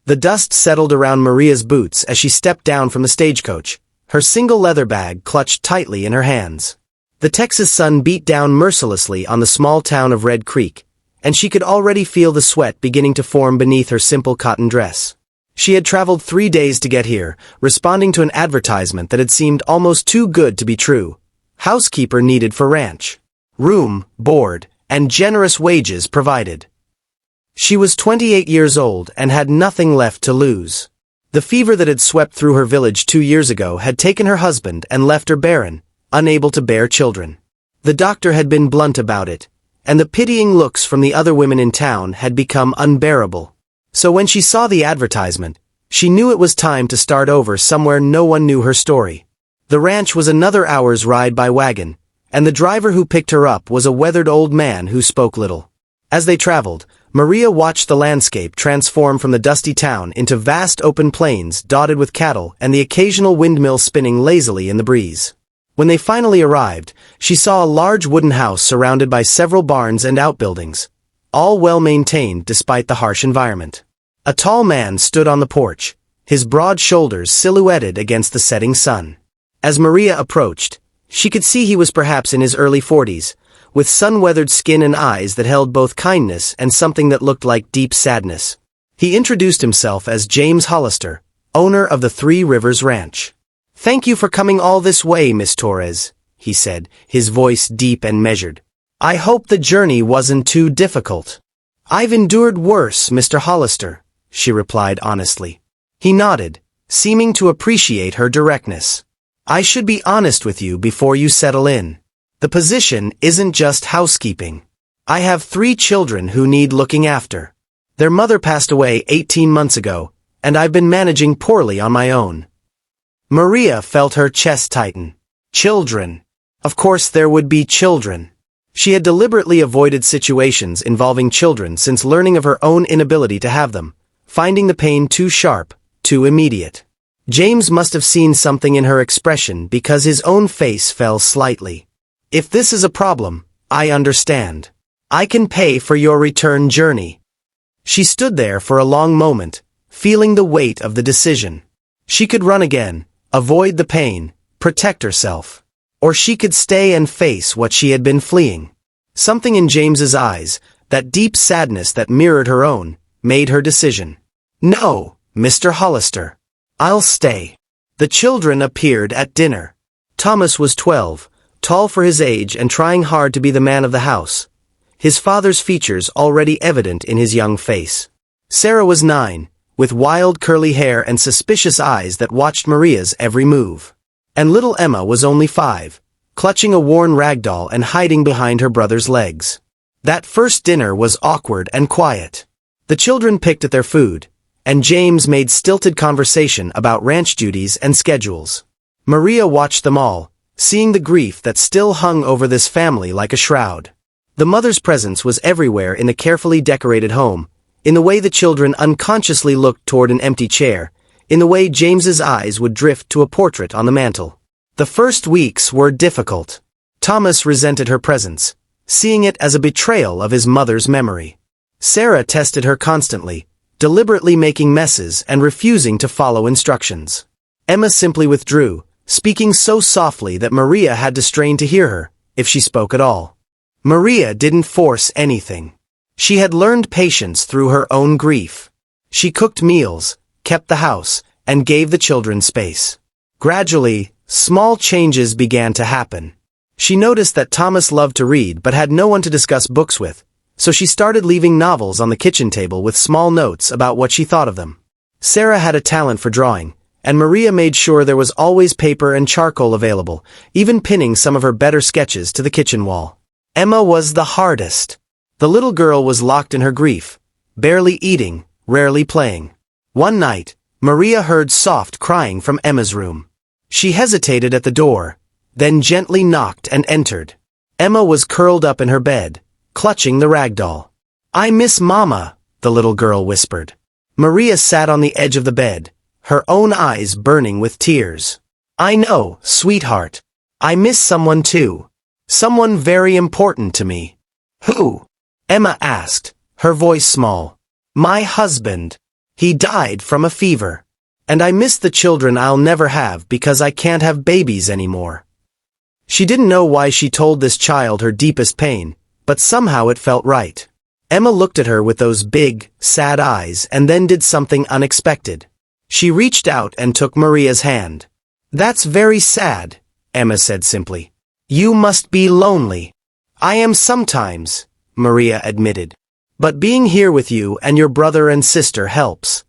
The dust settled around Maria's boots as she stepped down from the stagecoach, her single leather bag clutched tightly in her hands. The Texas sun beat down mercilessly on the small town of Red Creek, and she could already feel the sweat beginning to form beneath her simple cotton dress. She had traveled 3 days to get here, responding to an advertisement that had seemed almost too good to be true. Housekeeper needed for ranch. Room, board, and generous wages provided. She was 28 years old and had nothing left to lose. The fever that had swept through her village 2 years ago had taken her husband and left her barren, unable to bear children. The doctor had been blunt about it, and the pitying looks from the other women in town had become unbearable. So when she saw the advertisement, she knew it was time to start over somewhere no one knew her story. The ranch was another hour's ride by wagon, and the driver who picked her up was a weathered old man who spoke little. As they traveled, Maria watched the landscape transform from the dusty town into vast open plains dotted with cattle and the occasional windmill spinning lazily in the breeze. When they finally arrived, she saw a large wooden house surrounded by several barns and outbuildings, all well maintained despite the harsh environment. A tall man stood on the porch, his broad shoulders silhouetted against the setting sun. As Maria approached, she could see he was perhaps in his early 40s, with sun-weathered skin and eyes that held both kindness and something that looked like deep sadness. He introduced himself as James Hollister, owner of the Three Rivers Ranch. "Thank you for coming all this way, Miss Torres," he said, his voice deep and measured. "I hope the journey wasn't too difficult." "I've endured worse, Mr. Hollister," she replied honestly. He nodded, seeming to appreciate her directness. "I should be honest with you before you settle in. The position isn't just housekeeping. I have 3 children who need looking after. Their mother passed away 18 months ago, and I've been managing poorly on my own." Maria felt her chest tighten. Children. Of course there would be children. She had deliberately avoided situations involving children since learning of her own inability to have them, finding the pain too sharp, too immediate. James must have seen something in her expression because his own face fell slightly. "If this is a problem, I understand. I can pay for your return journey." She stood there for a long moment, feeling the weight of the decision. She could run again, avoid the pain, protect herself. Or she could stay and face what she had been fleeing. Something in James's eyes, that deep sadness that mirrored her own, made her decision. "No, Mr. Hollister. I'll stay." The children appeared at dinner. Thomas was 12, tall for his age and trying hard to be the man of the house, his father's features already evident in his young face. Sarah was 9, with wild curly hair and suspicious eyes that watched Maria's every move. And little Emma was only 5, clutching a worn rag doll and hiding behind her brother's legs. That first dinner was awkward and quiet. The children picked at their food, and James made stilted conversation about ranch duties and schedules. Maria watched them all, seeing the grief that still hung over this family like a shroud. The mother's presence was everywhere in the carefully decorated home, in the way the children unconsciously looked toward an empty chair, in the way James's eyes would drift to a portrait on the mantel. The first weeks were difficult. Thomas resented her presence, seeing it as a betrayal of his mother's memory. Sarah tested her constantly, deliberately making messes and refusing to follow instructions. Emma simply withdrew, speaking so softly that Maria had to strain to hear her, if she spoke at all. Maria didn't force anything. She had learned patience through her own grief. She cooked meals, kept the house, and gave the children space. Gradually, small changes began to happen. She noticed that Thomas loved to read but had no one to discuss books with, so she started leaving novels on the kitchen table with small notes about what she thought of them. Sarah had a talent for drawing, and Maria made sure there was always paper and charcoal available, even pinning some of her better sketches to the kitchen wall. Emma was the hardest. The little girl was locked in her grief, barely eating, rarely playing. One night, Maria heard soft crying from Emma's room. She hesitated at the door, then gently knocked and entered. Emma was curled up in her bed, clutching the rag doll. "I miss Mama," the little girl whispered. Maria sat on the edge of the bed, her own eyes burning with tears. "I know, sweetheart. I miss someone too. Someone very important to me." "Who?" Emma asked, her voice small. "My husband. He died from a fever. And I miss the children I'll never have because I can't have babies anymore." She didn't know why she told this child her deepest pain, but somehow it felt right. Emma looked at her with those big, sad eyes and then did something unexpected. She reached out and took Maria's hand. "That's very sad," Emma said simply. "You must be lonely." "I am sometimes," Maria admitted. "But being here with you and your brother and sister helps."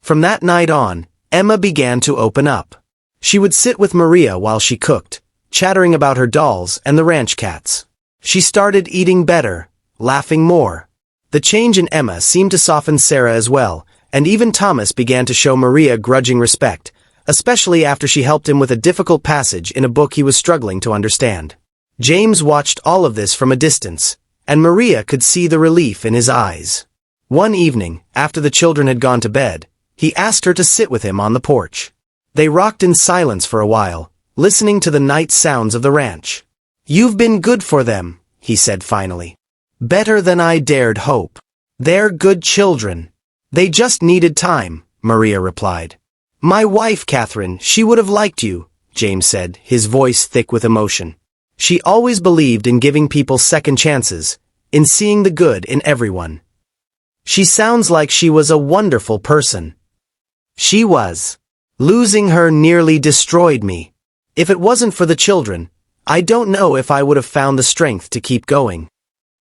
From that night on, Emma began to open up. She would sit with Maria while she cooked, chattering about her dolls and the ranch cats. She started eating better, laughing more. The change in Emma seemed to soften Sarah as well, and even Thomas began to show Maria grudging respect, especially after she helped him with a difficult passage in a book he was struggling to understand. James watched all of this from a distance, and Maria could see the relief in his eyes. One evening, after the children had gone to bed, he asked her to sit with him on the porch. They rocked in silence for a while, listening to the night sounds of the ranch. "You've been good for them," he said finally. "Better than I dared hope. They're good children. They just needed time," Maria replied. "My wife, Catherine, she would have liked you," James said, his voice thick with emotion. "She always believed in giving people second chances, in seeing the good in everyone. She sounds like she was a wonderful person." "She was. Losing her nearly destroyed me. If it wasn't for the children, I don't know if I would have found the strength to keep going."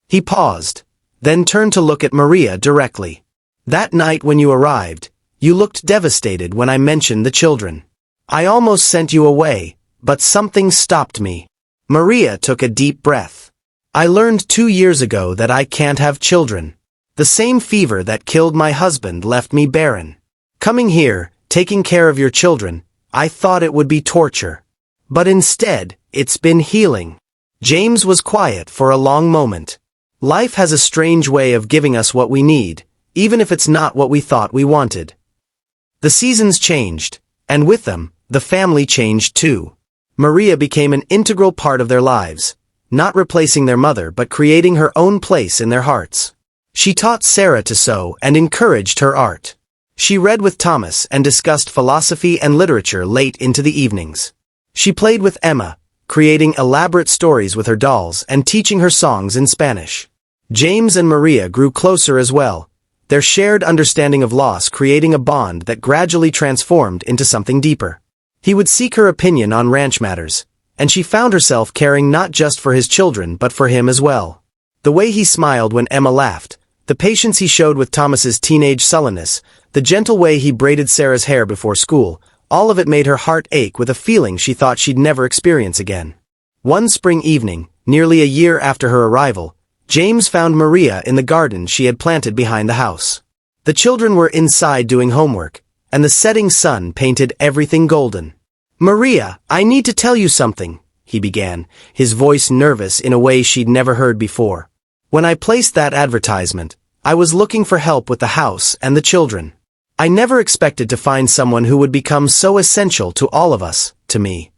He paused, then turned to look at Maria directly. "That night when you arrived, you looked devastated when I mentioned the children. I almost sent you away, but something stopped me." Maria took a deep breath. "I learned 2 years ago that I can't have children. The same fever that killed my husband left me barren. Coming here, taking care of your children, I thought it would be torture. But instead, it's been healing." James was quiet for a long moment. Life has a strange way of giving us what we need, even if it's not what we thought we wanted. The seasons changed, and with them, the family changed too. Maria became an integral part of their lives, not replacing their mother but creating her own place in their hearts. She taught Sarah to sew and encouraged her art. She read with Thomas and discussed philosophy and literature late into the evenings. She played with Emma, creating elaborate stories with her dolls and teaching her songs in Spanish. James and Maria grew closer as well, their shared understanding of loss creating a bond that gradually transformed into something deeper. He would seek her opinion on ranch matters, and she found herself caring not just for his children but for him as well. The way he smiled when Emma laughed, the patience he showed with Thomas's teenage sullenness, the gentle way he braided Sarah's hair before school, all of it made her heart ache with a feeling she thought she'd never experience again. One spring evening, nearly a year after her arrival, James found Maria in the garden she had planted behind the house. The children were inside doing homework, and the setting sun painted everything golden. "Maria, I need to tell you something," he began, his voice nervous in a way she'd never heard before. "When I placed that advertisement, I was looking for help with the house and the children. I never expected to find someone who would become so essential to all of us, to me."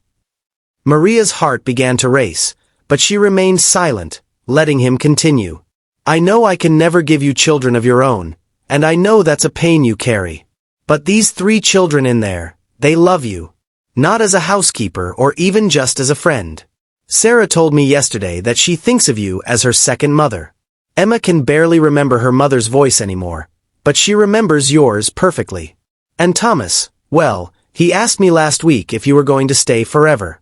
Maria's heart began to race, but she remained silent, letting him continue. "I know I can never give you children of your own, and I know that's a pain you carry. But these 3 children in there, they love you. Not as a housekeeper or even just as a friend. Sarah told me yesterday that she thinks of you as her second mother. Emma can barely remember her mother's voice anymore, but she remembers yours perfectly. And Thomas, well, he asked me last week if you were going to stay forever."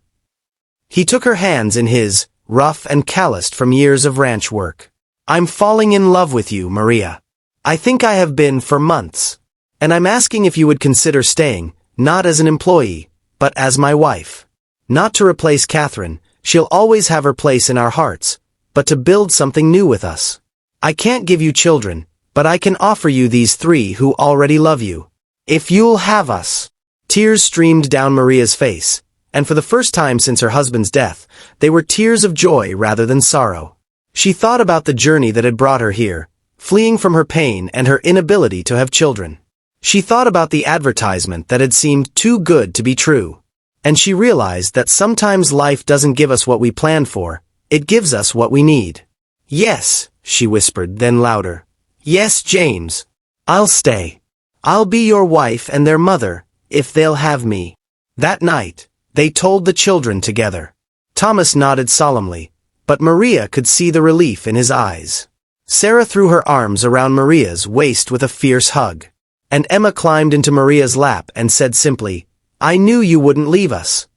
He took her hands in his, rough and calloused from years of ranch work. "I'm falling in love with you, Maria. I think I have been for months. And I'm asking if you would consider staying, not as an employee, but as my wife. Not to replace Catherine, she'll always have her place in our hearts, but to build something new with us. I can't give you children, but I can offer you these 3 who already love you. If you'll have us." Tears streamed down Maria's face, and for the first time since her husband's death, they were tears of joy rather than sorrow. She thought about the journey that had brought her here, fleeing from her pain and her inability to have children. She thought about the advertisement that had seemed too good to be true. And she realized that sometimes life doesn't give us what we planned for, it gives us what we need. "Yes," she whispered, then louder. "Yes, James. I'll stay. I'll be your wife and their mother, if they'll have me." That night, they told the children together. Thomas nodded solemnly, but Maria could see the relief in his eyes. Sarah threw her arms around Maria's waist with a fierce hug. And Emma climbed into Maria's lap and said simply, "I knew you wouldn't leave us."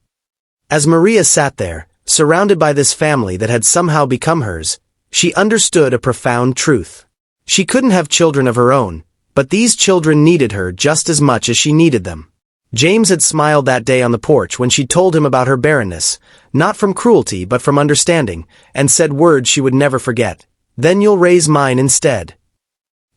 As Maria sat there, surrounded by this family that had somehow become hers, she understood a profound truth. She couldn't have children of her own, but these children needed her just as much as she needed them. James had smiled that day on the porch when she told him about her barrenness, not from cruelty but from understanding, and said words she would never forget. "Then you'll raise mine instead."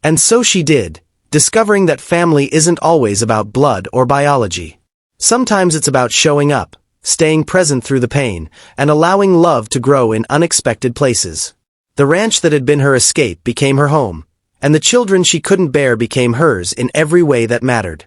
And so she did, discovering that family isn't always about blood or biology. Sometimes it's about showing up, staying present through the pain, and allowing love to grow in unexpected places. The ranch that had been her escape became her home, and the children she couldn't bear became hers in every way that mattered.